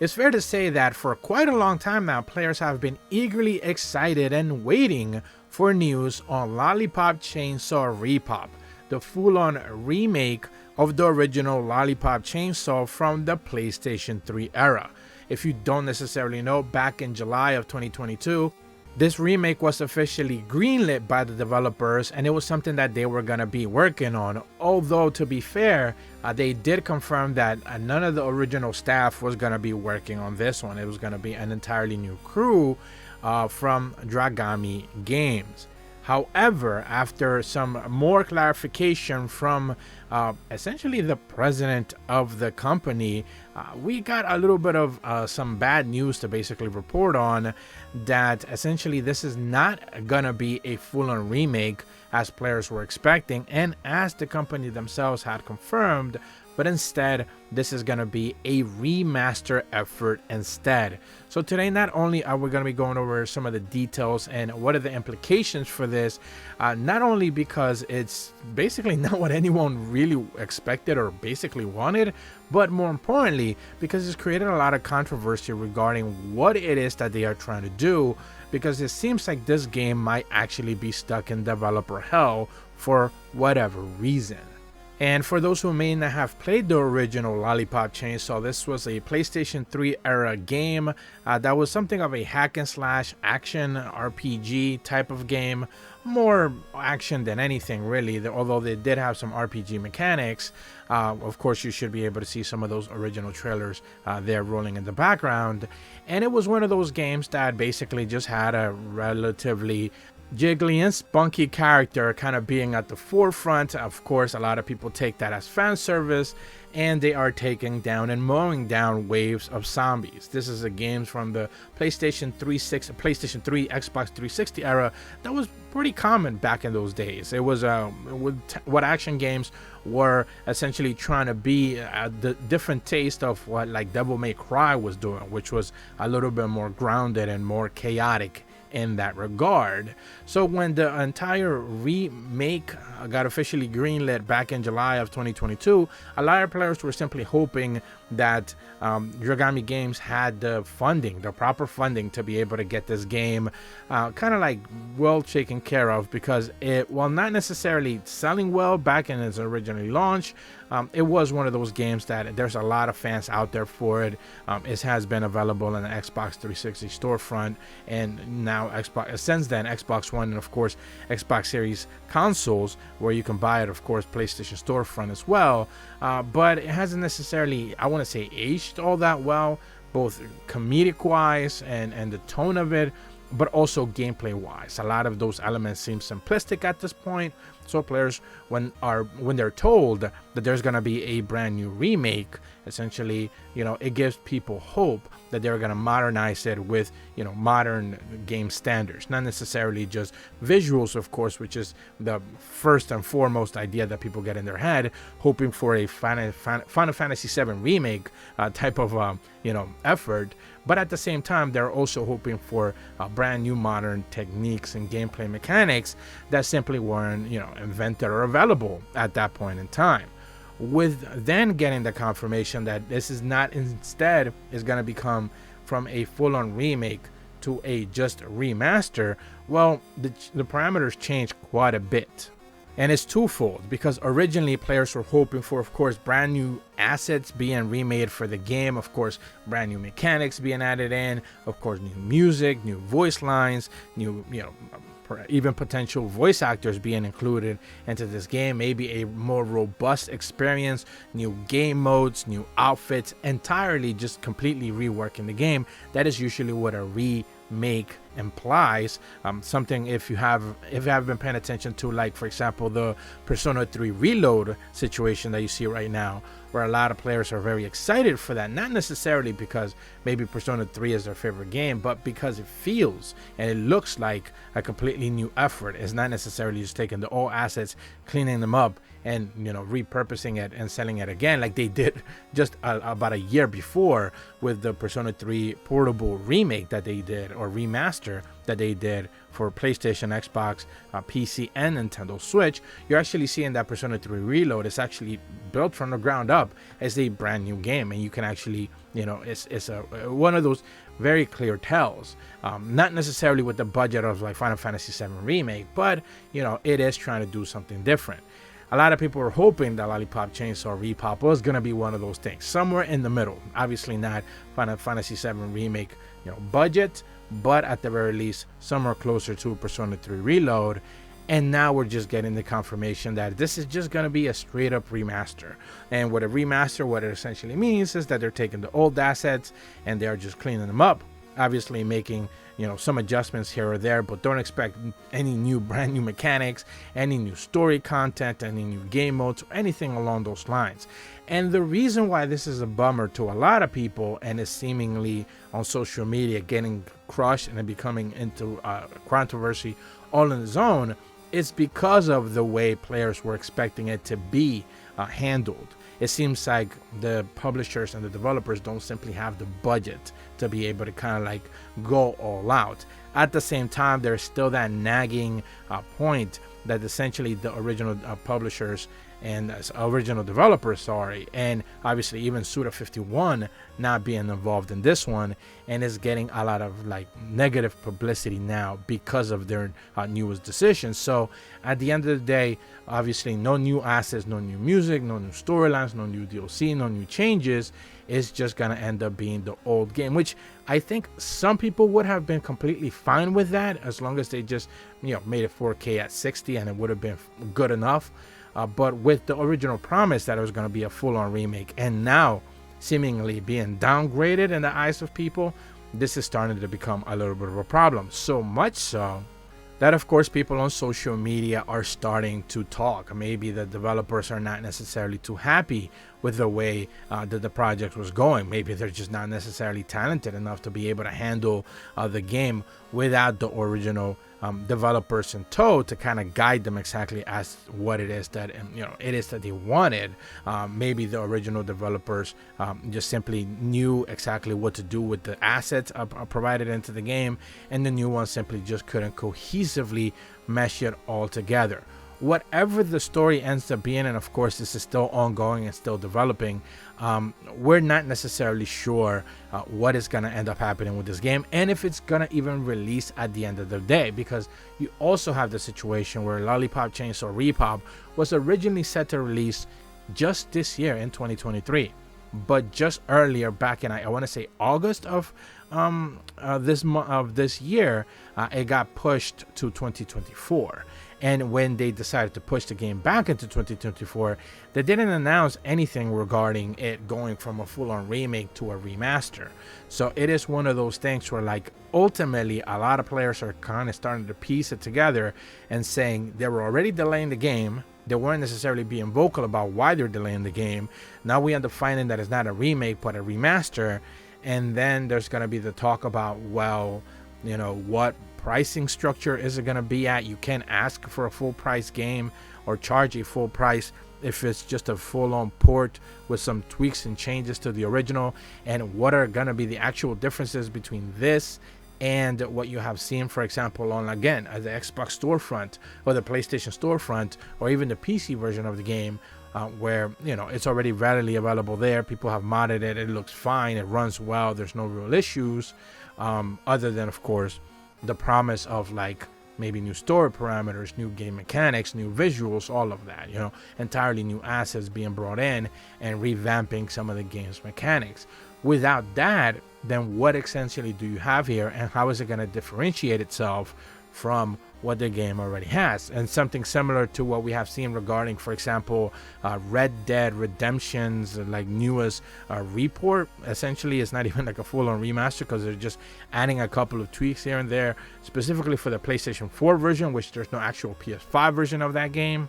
It's fair to say that for quite a long time now, players have been eagerly excited and waiting for news on Lollipop Chainsaw RePop, the full-on remake of the original Lollipop Chainsaw from the PlayStation 3 era. If you don't necessarily know, back in July of 2022, this remake was officially greenlit by the developers, and it was something that they were going to be working on. Although, to be fair, they did confirm that none of the original staff was going to be working on this one. It was going to be an entirely new crew from Dragami Games. However, after some more clarification from essentially the president of the company, we got a little bit of some bad news to basically report on, that essentially this is not gonna be a full-on remake as players were expecting and as the company themselves had confirmed, but instead this is going to be a remaster effort instead. So today, not only are we going to be going over some of the details and what are the implications for this, not only because it's basically not what anyone really expected or basically wanted, but more importantly because it's created a lot of controversy regarding what it is that they are trying to do, because it seems like this game might actually be stuck in developer hell for whatever reason. And for those who may not have played the original Lollipop Chainsaw, this was a PlayStation 3 era game that was something of a hack and slash action RPG type of game. More action than anything really, although they did have some RPG mechanics. Of course, you should be able to see some of those original trailers there rolling in the background. And it was one of those games that basically just had a relatively jiggly and spunky character kind of being at the forefront. Of course, a lot of people take that as fan service, and they are taking down and mowing down waves of zombies. This is a game from the PlayStation 3, Xbox 360 era that was pretty common back in those days. It was what action games were essentially trying to be the different taste of what like Devil May Cry was doing, which was a little bit more grounded and more chaotic in that regard. So when the entire remake got officially greenlit back in July of 2022, a lot of players were simply hoping that Dragami Games had the funding, the proper funding, to be able to get this game kind of like well taken care of, because it, while not necessarily selling well back in its original launch, it was one of those games that there's a lot of fans out there for it. It has been available in the Xbox 360 storefront, and now Xbox, since then, Xbox One and of course Xbox Series consoles, where you can buy it, of course, PlayStation storefront as well. But it hasn't necessarily, I want to say, aged all that well, both comedic wise and the tone of it, but also gameplay wise. A lot of those elements seem simplistic at this point. So players, when they're told that there's going to be a brand new remake, essentially, it gives people hope that they're going to modernize it with, modern game standards, not necessarily just visuals, of course, which is the first and foremost idea that people get in their head, hoping for a Final Fantasy VII remake type of, effort. But at the same time, they're also hoping for brand new modern techniques and gameplay mechanics that simply weren't, invented or available at that point in time. With then getting the confirmation that this is not, instead is going to become from a full-on remake to a just remaster, well, the parameters change quite a bit. And it's twofold, because originally players were hoping for, of course, brand new assets being remade for the game, of course, brand new mechanics being added in, of course, new music, new voice lines, new, even potential voice actors being included into this game, maybe a more robust experience, new game modes, new outfits, entirely just completely reworking the game. That is usually what a remake implies. Something, if you have been paying attention to, like for example the Persona 3 Reload situation that you see right now, where a lot of players are very excited for that, not necessarily because maybe Persona 3 is their favorite game, but because it feels and it looks like a completely new effort. It's not necessarily just taking the old assets, cleaning them up, and repurposing it and selling it again like they did just about a year before with the Persona 3 portable remake that they did, or remaster that they did for PlayStation, Xbox, PC, and Nintendo Switch, you're actually seeing that Persona 3 Reload is actually built from the ground up as a brand new game, and you can actually, it's one of those very clear tells. Not necessarily with the budget of like Final Fantasy VII Remake, but it is trying to do something different. A lot of people were hoping that Lollipop Chainsaw RePop was going to be one of those things, somewhere in the middle. Obviously not Final Fantasy VII Remake, budget, but at the very least, somewhere closer to Persona 3 Reload. And now we're just getting the confirmation that this is just going to be a straight up remaster. And with a remaster, what it essentially means is that they're taking the old assets and they're just cleaning them up. Obviously making some adjustments here or there, but don't expect any brand new mechanics, any new story content, any new game modes, or anything along those lines. And the reason why this is a bummer to a lot of people and is seemingly on social media getting crushed and becoming into controversy all on its own is because of the way players were expecting it to be handled. It seems like the publishers and the developers don't simply have the budget to be able to kind of like go all out. At the same time, there's still that nagging point that essentially the original publishers and original developers, and obviously even Suda51 not being involved in this one, and is getting a lot of like negative publicity now because of their newest decisions. So at the end of the day, obviously no new assets, no new music, no new storylines, no new DLC, no new changes. It's just gonna end up being the old game, which I think some people would have been completely fine with that, as long as they just made it 4K at 60 and it would have been good enough. But with the original promise that it was going to be a full-on remake, and now seemingly being downgraded in the eyes of people, this is starting to become a little bit of a problem. So much so that, of course, people on social media are starting to talk. Maybe the developers are not necessarily too happy with the way that the project was going. Maybe they're just not necessarily talented enough to be able to handle the game without the original developers in tow to kind of guide them exactly as what it is that it is that they wanted. Maybe the original developers just simply knew exactly what to do with the assets provided into the game, and the new ones simply just couldn't cohesively mesh it all together. Whatever the story ends up being, and of course this is still ongoing and still developing, we're not necessarily sure what is going to end up happening with this game, and if it's going to even release at the end of the day, because you also have the situation where Lollipop Chainsaw RePop was originally set to release just this year in 2023, but just earlier back in I want to say August of this year, it got pushed to 2024. And when they decided to push the game back into 2024, they didn't announce anything regarding it going from a full-on remake to a remaster. So it is one of those things where, like, ultimately a lot of players are kind of starting to piece it together and saying they were already delaying the game. They weren't necessarily being vocal about why they're delaying the game. Now we end up finding that it's not a remake but a remaster. And then there's going to be the talk about, well, what pricing structure is it going to be at? You can't ask for a full price game or charge a full price if it's just a full-on port with some tweaks and changes to the original. And what are going to be the actual differences between this and what you have seen, for example, on, again, the Xbox storefront or the PlayStation storefront or even the PC version of the game, where it's already readily available there. People have modded it, it looks fine, it runs well, there's no real issues, other than, of course, the promise of like maybe new story parameters, new game mechanics, new visuals, all of that, entirely new assets being brought in and revamping some of the game's mechanics. Without that, then what essentially do you have here, and how is it going to differentiate itself from what the game already has? And something similar to what we have seen regarding, for example, Red Dead Redemption's like newest report. Essentially, it's not even like a full-on remaster because they're just adding a couple of tweaks here and there, specifically for the PlayStation 4 version, which there's no actual PS5 version of that game.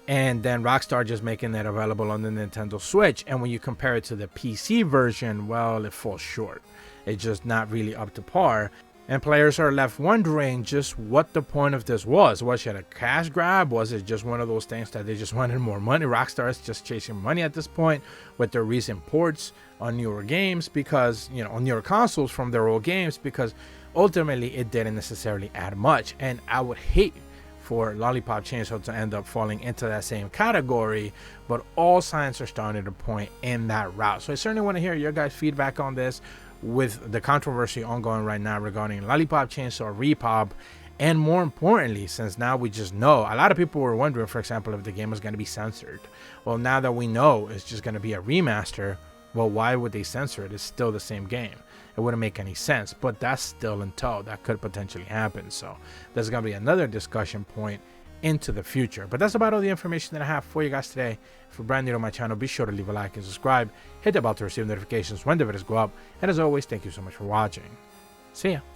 And then Rockstar just making that available on the Nintendo Switch. And when you compare it to the PC version, well, it falls short. It's just not really up to par. And players are left wondering just what the point of this was. Was it a cash grab? Was it just one of those things that they just wanted more money? Rockstar is just chasing money at this point with their recent ports on newer games, because, on newer consoles from their old games, because ultimately it didn't necessarily add much, and I would hate for Lollipop Chainsaw to end up falling into that same category, but all signs are starting to point in that route. So I certainly want to hear your guys' feedback on this, with the controversy ongoing right now regarding Lollipop Chainsaw, RePop, and more importantly, since now we just know, a lot of people were wondering, for example, if the game was going to be censored. Well, now that we know it's just going to be a remaster, well, why would they censor it? It's still the same game. It wouldn't make any sense, but that's still in tow. That could potentially happen. So there's going to be another discussion point into the future. But that's about all the information that I have for you guys today. If you're brand new to my channel, be sure to leave a like and subscribe. Hit the bell to receive notifications when the videos go up. And as always, thank you so much for watching. See ya.